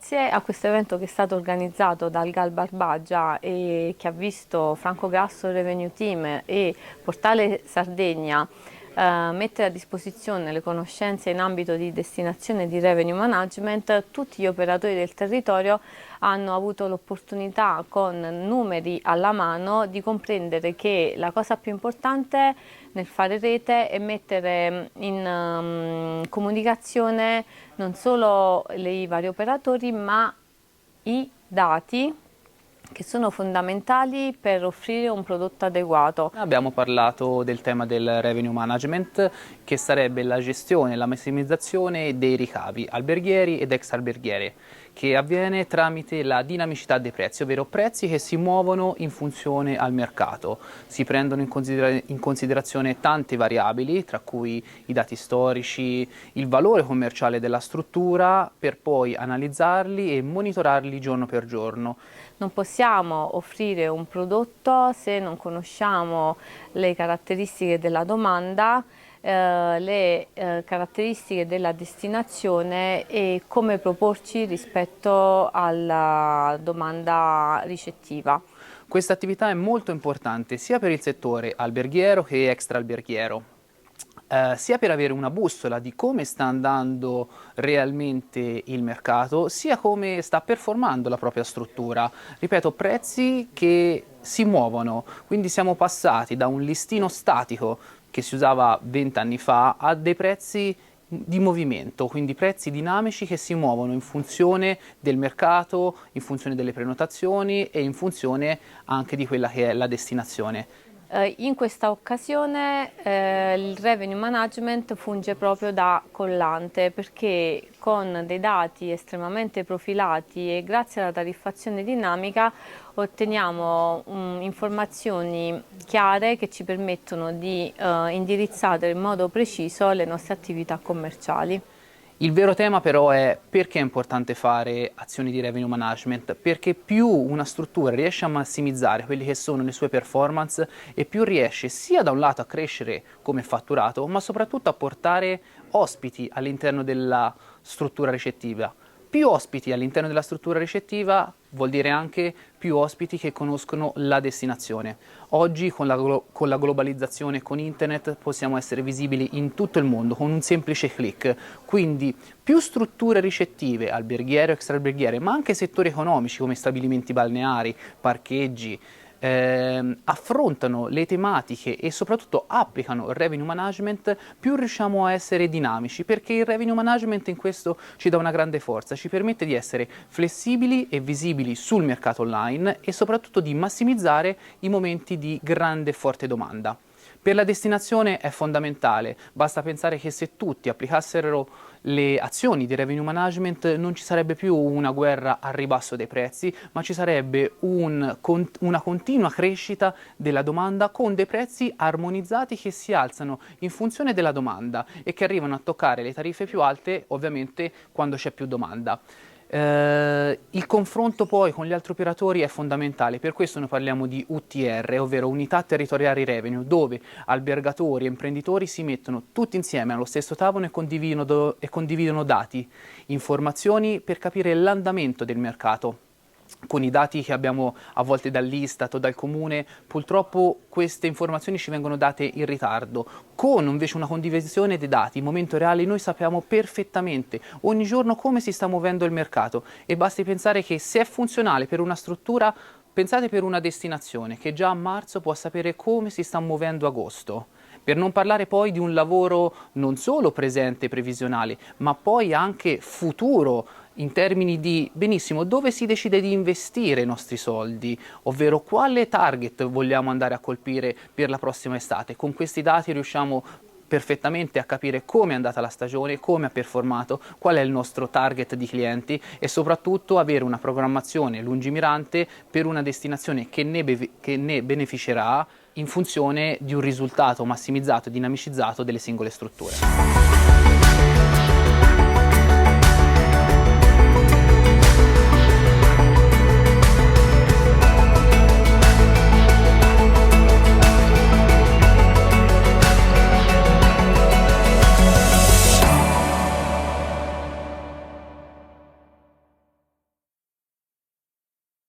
grazie a questo evento che è stato organizzato dal GAL Barbagia e che ha visto Franco Grasso Revenue Team e Portale Sardegna mettere a disposizione le conoscenze in ambito di destinazione e di revenue management, tutti gli operatori del territorio hanno avuto l'opportunità, con numeri alla mano, di comprendere che la cosa più importante nel fare rete è mettere in comunicazione non solo i vari operatori, ma i dati che sono fondamentali per offrire un prodotto adeguato. Abbiamo parlato del tema del revenue management, che sarebbe la gestione e la massimizzazione dei ricavi alberghieri ed extra alberghieri, che avviene tramite la dinamicità dei prezzi, ovvero prezzi che si muovono in funzione al mercato. Si prendono in considerazione tante variabili, tra cui i dati storici, il valore commerciale della struttura, per poi analizzarli e monitorarli giorno per giorno. Non possiamo offrire un prodotto se non conosciamo le caratteristiche della domanda, le caratteristiche della destinazione e come proporci rispetto alla domanda ricettiva. Questa attività è molto importante sia per il settore alberghiero che extra alberghiero. Sia per avere una bussola di come sta andando realmente il mercato, sia come sta performando la propria struttura. Ripeto, prezzi che si muovono, quindi siamo passati da un listino statico che si usava 20 anni fa a dei prezzi di movimento, quindi prezzi dinamici che si muovono in funzione del mercato, in funzione delle prenotazioni e in funzione anche di quella che è la destinazione. In questa occasione il revenue management funge proprio da collante, perché con dei dati estremamente profilati e grazie alla tariffazione dinamica otteniamo informazioni chiare che ci permettono di indirizzare in modo preciso le nostre attività commerciali. Il vero tema però è perché è importante fare azioni di revenue management, perché più una struttura riesce a massimizzare quelle che sono le sue performance e più riesce sia da un lato a crescere come fatturato, ma soprattutto a portare ospiti all'interno della struttura ricettiva. Più ospiti all'interno della struttura ricettiva vuol dire anche più ospiti che conoscono la destinazione. Oggi con la globalizzazione, con internet, possiamo essere visibili in tutto il mondo con un semplice click. Quindi più strutture ricettive, alberghiere, extraalberghiere, ma anche settori economici come stabilimenti balneari, parcheggi, affrontano le tematiche e soprattutto applicano il revenue management, più riusciamo a essere dinamici, perché il revenue management in questo ci dà una grande forza, ci permette di essere flessibili e visibili sul mercato online e soprattutto di massimizzare i momenti di grande e forte domanda. Per la destinazione è fondamentale, basta pensare che se tutti applicassero le azioni di revenue management non ci sarebbe più una guerra al ribasso dei prezzi, ma ci sarebbe una continua crescita della domanda con dei prezzi armonizzati che si alzano in funzione della domanda e che arrivano a toccare le tariffe più alte ovviamente quando c'è più domanda. Il confronto poi con gli altri operatori è fondamentale, per questo noi parliamo di UTR, ovvero Unità Territoriali Revenue, dove albergatori e imprenditori si mettono tutti insieme allo stesso tavolo e condividono dati, informazioni per capire l'andamento del mercato. Con i dati che abbiamo a volte dall'Istat o dal Comune, purtroppo queste informazioni ci vengono date in ritardo. Con invece una condivisione dei dati in momento reale noi sappiamo perfettamente ogni giorno come si sta muovendo il mercato e basti pensare che se è funzionale per una struttura, pensate per una destinazione che già a marzo può sapere come si sta muovendo agosto. Per non parlare poi di un lavoro non solo presente e previsionale, ma poi anche futuro, in termini di, benissimo, dove si decide di investire i nostri soldi, ovvero quale target vogliamo andare a colpire per la prossima estate. Con questi dati riusciamo perfettamente a capire come è andata la stagione, come ha performato, qual è il nostro target di clienti e soprattutto avere una programmazione lungimirante per una destinazione che ne beneficerà in funzione di un risultato massimizzato e dinamicizzato delle singole strutture.